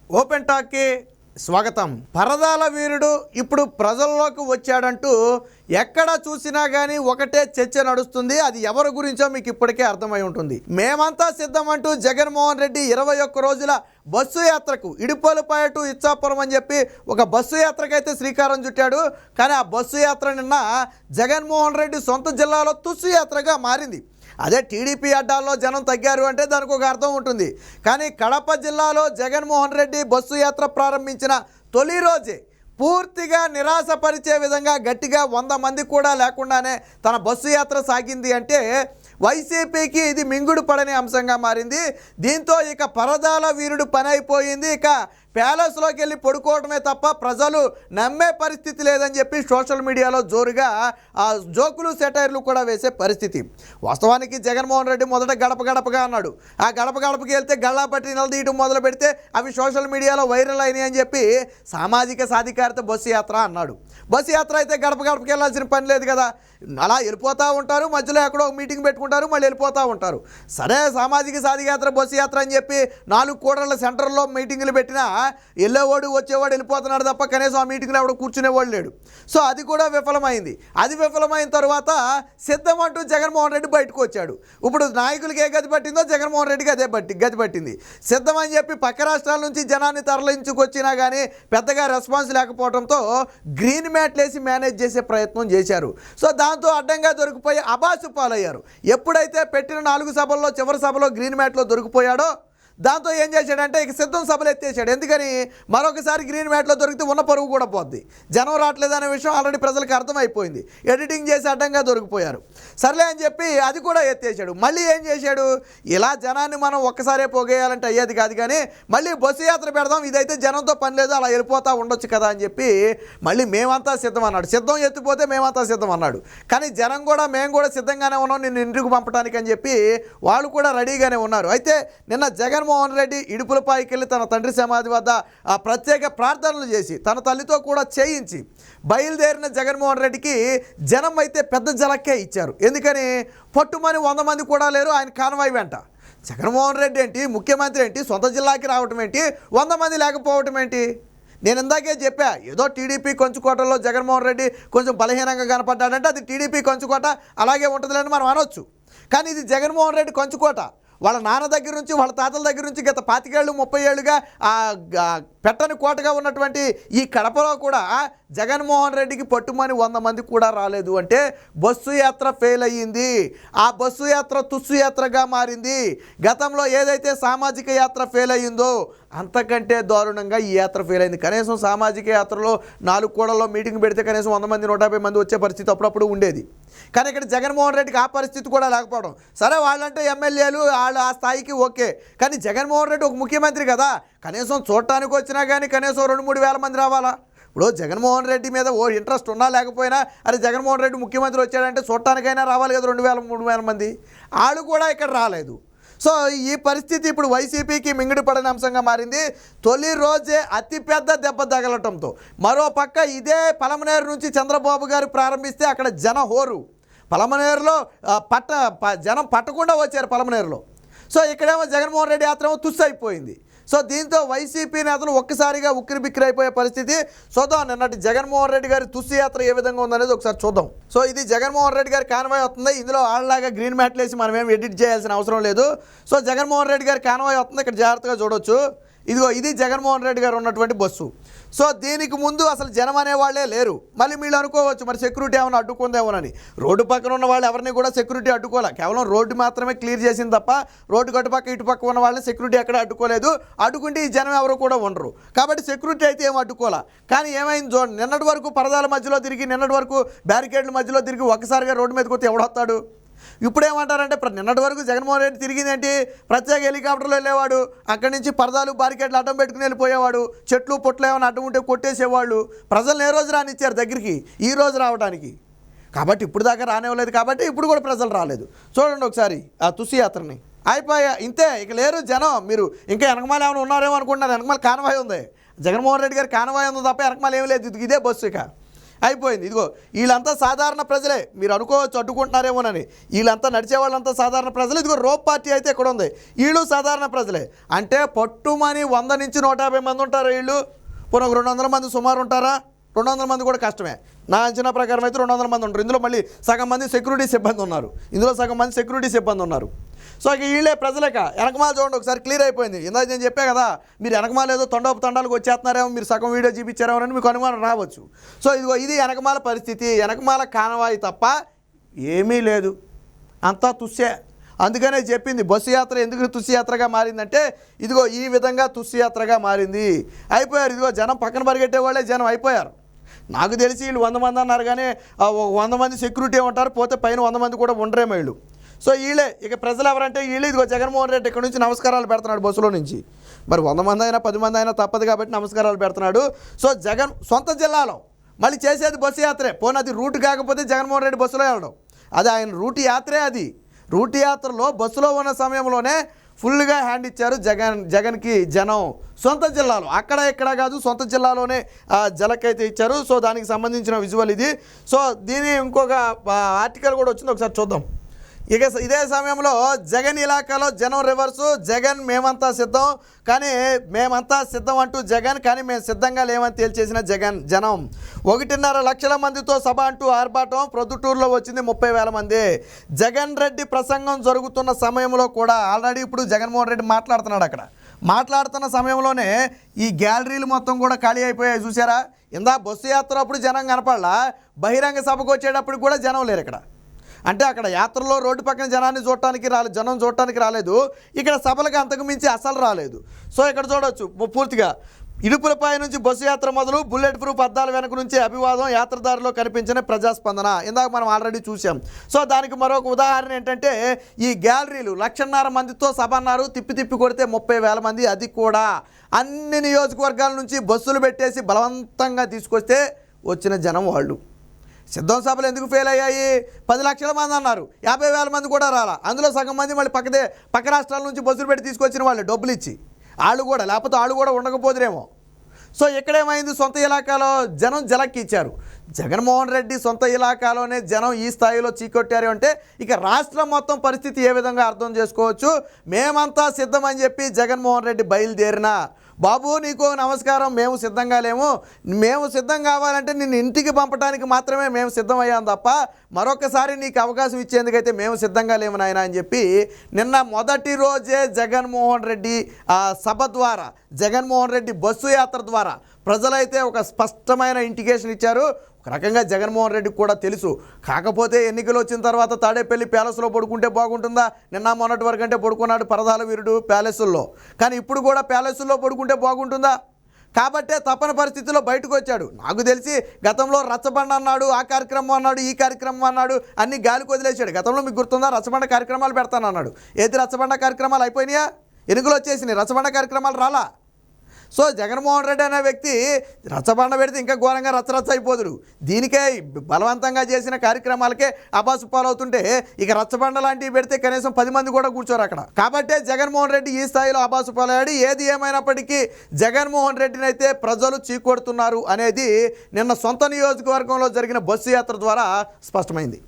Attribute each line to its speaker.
Speaker 1: Open టాక్కి స్వాగతం. పరదాల వీరుడు ఇప్పుడు ప్రజల్లోకి వచ్చాడంటూ ఎక్కడ చూసినా కానీ ఒకటే చర్చ నడుస్తుంది. అది ఎవరి గురించో మీకు ఇప్పటికే అర్థమై ఉంటుంది. మేమంతా సిద్ధమంటూ జగన్మోహన్ రెడ్డి 21 రోజుల బస్సు యాత్రకు ఇడుపులపాయ టు ఇచ్చాపురం అని చెప్పి ఒక బస్సు యాత్రకైతే శ్రీకారం చుట్టాడు. కానీ ఆ బస్సు యాత్ర నిన్న జగన్మోహన్ రెడ్డి సొంత జిల్లాలో తుస్సు యాత్రగా మారింది. అదే టీడీపీ అడ్డాల్లో జనం తగ్గారు అంటే దానికి ఒక అర్థం ఉంటుంది. కానీ కడప జిల్లాలో జగన్మోహన్ రెడ్డి బస్సు యాత్ర ప్రారంభించిన తొలి రోజే పూర్తిగా నిరాశపరిచే విధంగా గట్టిగా 100 మంది కూడా లేకుండానే తన బస్సు యాత్ర సాగింది. అంటే వైసీపీకి ఇది మింగుడు పడని అంశంగా మారింది. దీంతో ఇక పరదాల వీరుడు పని అయిపోయింది. ఇక ప్యాలెస్లోకి వెళ్ళి పడుకోవడమే తప్ప ప్రజలు నమ్మే పరిస్థితి లేదని చెప్పి సోషల్ మీడియాలో జోరుగా జోకులు సెటైర్లు కూడా వేసే పరిస్థితి. వాస్తవానికి జగన్మోహన్ రెడ్డి మొదట గడప గడపగా అన్నాడు. ఆ గడప గడపకి వెళ్తే గళ్ళా పట్టి నిలదీయడం మొదలు పెడితే అవి సోషల్ మీడియాలో వైరల్ అయినాయి అని చెప్పి సామాజిక సాధికారత బస్సు యాత్ర అన్నాడు. బస్సు యాత్ర అయితే గడప గడపకి వెళ్ళాల్సిన పని లేదు కదా, అలా వెళ్ళిపోతూ ఉంటారు, మధ్యలో ఎక్కడో ఒక మీటింగ్ పెట్టుకుంటారు, మళ్ళీ వెళ్ళిపోతూ ఉంటారు. సరే సామాజిక సాధికారత బస్సు యాత్ర అని చెప్పి 4 కూడళ్ల సెంటర్లో మీటింగులు పెట్టినా వెళ్ళేవాడు వచ్చేవాడు వెళ్ళిపోతున్నాడు తప్ప కనీసం ఆ మీటింగ్లో ఎవడు కూర్చునేవాడు లేడు. సో అది కూడా విఫలమైంది. అది విఫలమైన తర్వాత సిద్ధమంటూ జగన్మోహన్ రెడ్డి బయటకు వచ్చాడు. ఇప్పుడు నాయకులకి ఏ గతి పట్టిందో జగన్మోహన్ రెడ్డికి అదే గతి పట్టింది. సిద్ధమని చెప్పి పక్క రాష్ట్రాల నుంచి జనాన్ని తరలించుకొచ్చినా కానీ పెద్దగా రెస్పాన్స్ లేకపోవడంతో గ్రీన్ మ్యాట్లు వేసి మేనేజ్ చేసే ప్రయత్నం చేశారు. సో దాంతో అడ్డంగా దొరికిపోయి అబాసు పాలయ్యారు. ఎప్పుడైతే పెట్టిన 4 సభల్లో చివరి సభలో గ్రీన్ మ్యాట్లో దొరికిపోయాడో దాంతో ఏం చేశాడంటే ఇక సిద్ధం సభలు ఎత్తేసాడు. ఎందుకని మరొకసారి గ్రీన్ మ్యాట్లో దొరికితే ఉన్న పరువు కూడా పోద్ది. జనం రావట్లేదనే విషయం ఆల్రెడీ ప్రజలకు అర్థమైపోయింది. ఎడిటింగ్ చేసి అడ్డంగా దొరికిపోయారు. సర్లే అని చెప్పి అది కూడా ఎత్తేసాడు. మళ్ళీ ఏం చేశాడు, ఇలా జనాన్ని మనం ఒక్కసారే పోగేయాలంటే అయ్యేది కాదు, కానీ మళ్ళీ బస్సు యాత్ర పెడదాం, ఇదైతే జనంతో పని లేదు, అలా వెళ్ళిపోతూ ఉండొచ్చు కదా అని చెప్పి మళ్ళీ మేమంతా సిద్ధం అన్నాడు. సిద్ధం ఎత్తిపోతే మేమంతా సిద్ధం అన్నాడు. కానీ జనం కూడా మేము కూడా సిద్ధంగానే ఉన్నాం నిన్ను ఇంటికి పంపడానికి అని చెప్పి వాళ్ళు కూడా రెడీగానే ఉన్నారు. అయితే నిన్న జగన్మోహన్ రెడ్డి ఇడుపులపాయకి వెళ్ళి తన తండ్రి సమాధి వద్ద ఆ ప్రత్యేక ప్రార్థనలు చేసి తన తల్లితో కూడా చేయించి బయలుదేరిన జగన్మోహన్ రెడ్డికి జనం అయితే పెద్ద జలక్కే ఇచ్చారు. ఎందుకని పట్టుమని 100 మంది కూడా లేరు ఆయన కాన్వాయ్ వెంట. జగన్మోహన్ రెడ్డి ఏంటి, ముఖ్యమంత్రి ఏంటి, సొంత జిల్లాకి రావటం ఏంటి, 100 మంది లేకపోవటం ఏంటి? నేను ఇందాకే చెప్పా, ఏదో టీడీపీ కొంచుకోటలో జగన్మోహన్ రెడ్డి కొంచెం బలహీనంగా కనపడ్డాడంటే అది టీడీపీ కొంచుకోట అలాగే ఉంటుందని మనం అనొచ్చు. కానీ ఇది జగన్మోహన్ రెడ్డి కొంచుకోట. వాళ్ళ నాన్న దగ్గర నుంచి వాళ్ళ తాతల దగ్గర నుంచి గత 25 ఏళ్ళు 30 ఏళ్ళుగా పెట్టని కోటగా ఉన్నటువంటి ఈ కడపలో కూడా జగన్మోహన్ రెడ్డికి పట్టుమని 100 మంది కూడా రాలేదు. అంటే బస్సు యాత్ర ఫెయిల్ అయ్యింది. ఆ బస్సు యాత్ర తుస్సు యాత్రగా మారింది. గతంలో ఏదైతే సామాజిక యాత్ర ఫెయిల్ అయ్యిందో అంతకంటే దారుణంగా ఈ యాత్ర ఫెయిల్ అయింది. కనీసం సామాజిక యాత్రలో 4 కూడల్లో మీటింగ్ పెడితే కనీసం 100 మంది 150 మంది వచ్చే పరిస్థితి అప్పుడప్పుడు ఉండేది. కానీ ఇక్కడ జగన్మోహన్ రెడ్డికి ఆ పరిస్థితి కూడా లేకపోవడం. సరే వాళ్ళంటే ఎమ్మెల్యేలు వాళ్ళు ఆ స్థాయికి ఓకే, కానీ జగన్మోహన్ రెడ్డి ఒక ముఖ్యమంత్రి కదా, కనీసం చూడటానికి వచ్చినా కానీ కనీసం 2-3 వేల మంది రావాలా? ఇప్పుడు జగన్మోహన్ రెడ్డి మీద ఇంట్రెస్ట్ ఉన్నా లేకపోయినా అరే జగన్మోహన్ రెడ్డి ముఖ్యమంత్రి వచ్చాడంటే చూడటానికైనా రావాలి కదా 2,000-3,000 మంది. వాళ్ళు కూడా ఇక్కడ రాలేదు. సో ఈ పరిస్థితి ఇప్పుడు వైసీపీకి మింగుడు పడని అంశంగా మారింది. తొలి రోజే అతిపెద్ద దెబ్బ తగలటంతో మరో పక్క ఇదే పలమనేరు నుంచి చంద్రబాబు గారు ప్రారంభిస్తే అక్కడ జన హోరు. పలమనేరులో జనం పట్టకుండా వచ్చారు పలమనేరులో. సో ఇక్కడేమో జగన్మోహన్ రెడ్డి యాత్ర తుస్సు అయిపోయింది. సో దీంతో వైసీపీ నేతలు ఒక్కసారిగా ఉక్కిరి బిక్కిరి అయిపోయే పరిస్థితి. చూద్దాం నిన్నటి జగన్మోహన్ రెడ్డి గారి తుస్సు యాత్ర ఏ విధంగా ఉందనేది ఒకసారి చూద్దాం. సో ఇది జగన్మోహన్ రెడ్డి గారి కాన్వాయ్ వస్తుంది. ఇందులో వాళ్ళలాగా గ్రీన్ మ్యాట్లు వేసి మనం ఏం ఎడిట్ చేయాల్సిన అవసరం లేదు. సో జగన్మోహన్ రెడ్డి గారి కాన్వాయ్ వస్తుంది, ఇక్కడ జాగ్రత్తగా చూడొచ్చు. ఇదిగో ఇది జగన్మోహన్ రెడ్డి గారు ఉన్నటువంటి బస్సు. సో దీనికి ముందు అసలు జనం అనేవాళ్లే లేరు. మళ్ళీ మీరు అనుకోవచ్చు మరి సెక్యూరిటీ ఏమైనా అడ్డుకుందేమోనని. రోడ్డు పక్కన ఉన్న వాళ్ళు ఎవరిని కూడా సెక్యూరిటీ అడ్డుకోలే. కేవలం రోడ్డు మాత్రమే క్లియర్ చేసింది తప్ప రోడ్డు కట్టుపక్క ఇటుపక్క ఉన్న వాళ్ళని సెక్యూరిటీ ఎక్కడ అడ్డుకోలేదు. అడ్డుకుంటే ఈ జనం ఎవరు కూడా ఉండరు కాబట్టి సెక్యూరిటీ అయితే ఏం అడ్డుకోలే. కానీ ఏమైంది చూడండి, నిన్నటి వరకు పరదాల మధ్యలో తిరిగి నిన్నటి వరకు బ్యారికేడ్ల మధ్యలో తిరిగి ఒక్కసారిగా రోడ్డు మీదకి వస్తే ఎవడొస్తాడు? ఇప్పుడు ఏమంటారంటే నిన్నటి వరకు జగన్మోహన్ రెడ్డి తిరిగిందేంటి, ప్రత్యేక హెలికాప్టర్లో వెళ్ళేవాడు, అక్కడి నుంచి పరదాలు బారికేట్లు అడ్డం పెట్టుకుని వెళ్ళిపోయేవాడు, చెట్లు పొట్లు ఏమైనా అడ్డం ఉంటే కొట్టేసేవాళ్ళు. ప్రజలను ఏ రోజు రానిచ్చారు దగ్గరికి, ఈ రోజు రావడానికి. కాబట్టి ఇప్పుడు దాకా రానివ్వలేదు కాబట్టి ఇప్పుడు కూడా ప్రజలు రాలేదు. చూడండి ఒకసారి ఆ తుస్సు యాత్రని. అయిపోయా ఇంతే, ఇక లేరు జనం. మీరు ఇంకా వెనకమాల ఏమైనా ఉన్నారేమో అనుకుంటున్నారు. వెనకమాల కాన్వాయ్ ఉంది, జగన్మోహన్ రెడ్డి గారి కాన్వాయ్ ఉంది తప్ప వెనకమాల ఏమి లేదు. ఇదే బస్సు. ఇక అయిపోయింది. ఇదిగో వీళ్ళంతా సాధారణ ప్రజలే, మీరు అనుకోవచ్చు అడ్డుకుంటున్నారేమోనని. వీళ్ళంతా నడిచే వాళ్ళంతా సాధారణ ప్రజలు. ఇదిగో రోప్ పార్టీ అయితే ఇక్కడ ఉంది, వీళ్ళు సాధారణ ప్రజలే. అంటే పట్టుమని 100 నుంచి 150 మంది ఉంటారు వీళ్ళు. పోనీ ఒక 200 మంది సుమారు ఉంటారా? 200 మంది కూడా కష్టమే. నా అంచనా ప్రకారం అయితే 200 మంది ఉంటారు. ఇందులో మళ్ళీ సగం మంది సెక్యూరిటీ సిబ్బంది ఉన్నారు, సో ఇక వీళ్ళే ప్రజలేక. వెనకమాల చూడండి ఒకసారి, క్లియర్ అయిపోయింది. ఇందాక నేను చెప్పా కదా, మీరు వెనకమాల ఏదో తండాలకు వచ్చేస్తున్నారేమో, మీరు సగం వీడియో చూపించారేమో అని మీకు అనుమానం రావచ్చు. సో ఇదిగో ఇది వెనకమాల పరిస్థితి. వెనకమాల కానవాయి తప్ప ఏమీ లేదు, అంతా తుస్సే. అందుకనే చెప్పింది బస్సు యాత్ర ఎందుకు తుస్సు యాత్రగా మారిందంటే ఇదిగో ఈ విధంగా తుస్సు యాత్రగా మారింది. అయిపోయారు. ఇదిగో జనం పక్కన పరిగెట్టే వాళ్ళే జనం అయిపోయారు. నాకు తెలిసి వీళ్ళు 100 మంది అన్నారు, కానీ 100 మంది సెక్యూరిటీ ఉంటారు, పోతే పైన 100 మంది కూడా ఉండరేమో వీళ్ళు. సో వీళ్ళే ఇక ప్రజలు ఎవరంటే వీళ్ళు. ఇదిగో జగన్మోహన్ రెడ్డి ఇక్కడ నుంచి నమస్కారాలు పెడుతున్నాడు బస్సులో నుంచి. మరి 100 మంది అయినా 10 మంది అయినా తప్పదు కాబట్టి నమస్కారాలు పెడుతున్నాడు. సో జగన్ సొంత జిల్లాలో మళ్ళీ చేసేది బస్సు యాత్రే. పోనీ అది రూట్ కాకపోతే జగన్మోహన్ రెడ్డి బస్సులో వెళ్ళడం, అది ఆయన రూట్ యాత్రే. అది రూట్ యాత్రలో బస్సులో ఉన్న సమయంలోనే ఫుల్గా హ్యాండ్ ఇచ్చారు జగన్కి జనం. సొంత జిల్లాలో, అక్కడ ఇక్కడ కాదు, సొంత జిల్లాలోనే జలకైతే ఇచ్చారు. సో దానికి సంబంధించిన విజువల్ ఇది. సో దీని ఇంకొక ఆర్టికల్ కూడా వచ్చింది, ఒకసారి చూద్దాం. ఇక ఇదే సమయంలో జగన్ ఇలాకాలో జనం రివర్సు. జగన్ మేమంతా సిద్ధం, కానీ మేమంతా సిద్ధం అంటూ జగన్, కానీ మేము సిద్ధంగా లేమని తేల్చేసిన జనం. 1.5 లక్షల మందితో సభ అంటూ ఆర్భాటం. ప్రొద్దుటూరులో వచ్చింది 30,000 మంది. జగన్ రెడ్డి ప్రసంగం జరుగుతున్న సమయంలో కూడా ఆల్రెడీ ఇప్పుడు జగన్మోహన్ రెడ్డి మాట్లాడుతున్నాడు. అక్కడ మాట్లాడుతున్న సమయంలోనే ఈ గ్యాలరీలు మొత్తం కూడా ఖాళీ అయిపోయాయి. చూసారా? ఇందా బస్సు యాత్ర అప్పుడు జనం కనపడలా, బహిరంగ సభకు వచ్చేటప్పుడు కూడా జనం లేరు ఇక్కడ. అంటే అక్కడ యాత్రలో రోడ్డు పక్కన జనం చూడటానికి రాలేదు, ఇక్కడ సభలకు అంతకు మించి అసలు రాలేదు. సో ఇక్కడ చూడవచ్చు పూర్తిగా ఇడుపులపై నుంచి బస్సు యాత్ర మొదలు, బుల్లెట్ ప్రూఫ్ అద్దాల వెనక నుంచి అభివాదం, యాత్రదారిలో కనిపించిన ప్రజాస్పందన. ఇందాక మనం ఆల్రెడీ చూసాం. సో దానికి మరొక ఉదాహరణ ఏంటంటే ఈ గ్యాలరీలు 1,50,000 మందితో సభ అన్నారు, తిప్పి కొడితే 30,000 మంది. అది కూడా అన్ని నియోజకవర్గాల నుంచి బస్సులు పెట్టేసి బలవంతంగా తీసుకొస్తే వచ్చిన జనం వాళ్ళు. సిద్ధం సభలు ఎందుకు ఫెయిల్ అయ్యాయి? 10 లక్షల మంది అన్నారు, 50,000 మంది కూడా రాలా. అందులో సగం మంది మళ్ళీ పక్క రాష్ట్రాల నుంచి బస్సులు పెట్టి తీసుకొచ్చిన వాళ్ళు, డబ్బులు ఇచ్చి. వాళ్ళు కూడా, లేకపోతే వాళ్ళు కూడా ఉండకపోదురేమో. సో ఇక్కడేమైంది? సొంత ఇలాకాలో జనం జలక్కి ఇచ్చారు. జగన్మోహన్ రెడ్డి సొంత ఇలాకాలోనే జనం ఈ స్థాయిలో చీకొట్టారు అంటే ఇక రాష్ట్రం మొత్తం పరిస్థితి ఏ విధంగా అర్థం చేసుకోవచ్చు. మేమంతా సిద్ధమని చెప్పి జగన్మోహన్ రెడ్డి బయలుదేరినా, బాబు నీకు నమస్కారం, మేము సిద్ధంగా లేము, మేము సిద్ధం కావాలంటే నిన్ను ఇంటికి పంపడానికి మాత్రమే మేము సిద్ధమయ్యాం తప్ప మరొకసారి నీకు అవకాశం ఇచ్చేందుకైతే మేము సిద్ధంగా లేము నాయన అని చెప్పి నిన్న మొదటి రోజే జగన్మోహన్ రెడ్డి సభ ద్వారా, జగన్మోహన్ రెడ్డి బస్సు యాత్ర ద్వారా ప్రజలైతే ఒక స్పష్టమైన ఇండికేషన్ ఇచ్చారు. ఒక రకంగా జగన్మోహన్ రెడ్డికి కూడా తెలుసు. కాకపోతే ఎన్నికలు వచ్చిన తర్వాత తాడేపల్లి ప్యాలెస్లో పడుకుంటే బాగుంటుందా? నిన్న మొన్నటి వరకు అంటే పడుకున్నాడు పరదాల వీరుడు ప్యాలెస్ల్లో, కానీ ఇప్పుడు కూడా ప్యాలెస్ల్లో పడుకుంటే బాగుంటుందా? కాబట్టే తప్పని పరిస్థితిలో బయటకు వచ్చాడు. నాకు తెలిసి గతంలో రచ్చబండ అన్నాడు, ఆ కార్యక్రమం అన్నాడు, ఈ కార్యక్రమం అన్నాడు, అన్ని గాలికి వదిలేశాడు. గతంలో మీకు గుర్తుందా? రచ్చబండ కార్యక్రమాలు పెడతానన్నాడు. ఏది రచ్చబండ కార్యక్రమాలు అయిపోయినాయా? ఎన్నికలు వచ్చేసినాయి, రచ్చబండ కార్యక్రమాలు రాలా. సో జగన్మోహన్ రెడ్డి అనే వ్యక్తి రచ్చబండ పెడితే ఇంకా ఘోరంగా రచ్చరచ్చ అయిపోదురు. దీనికే బలవంతంగా చేసిన కార్యక్రమాలకే అబాసు పాలవుతుంటే ఇక రచ్చబండ లాంటివి పెడితే కనీసం 10 మంది కూడా కూర్చోరు అక్కడ. కాబట్టే జగన్మోహన్ రెడ్డి ఈ స్థాయిలో అబాసు పాలయ్యాడు. ఏది ఏమైనప్పటికీ జగన్మోహన్ రెడ్డిని అయితే ప్రజలు చీకొడుతున్నారు అనేది నిన్న సొంత నియోజకవర్గంలో జరిగిన బస్సు యాత్ర ద్వారా స్పష్టమైంది.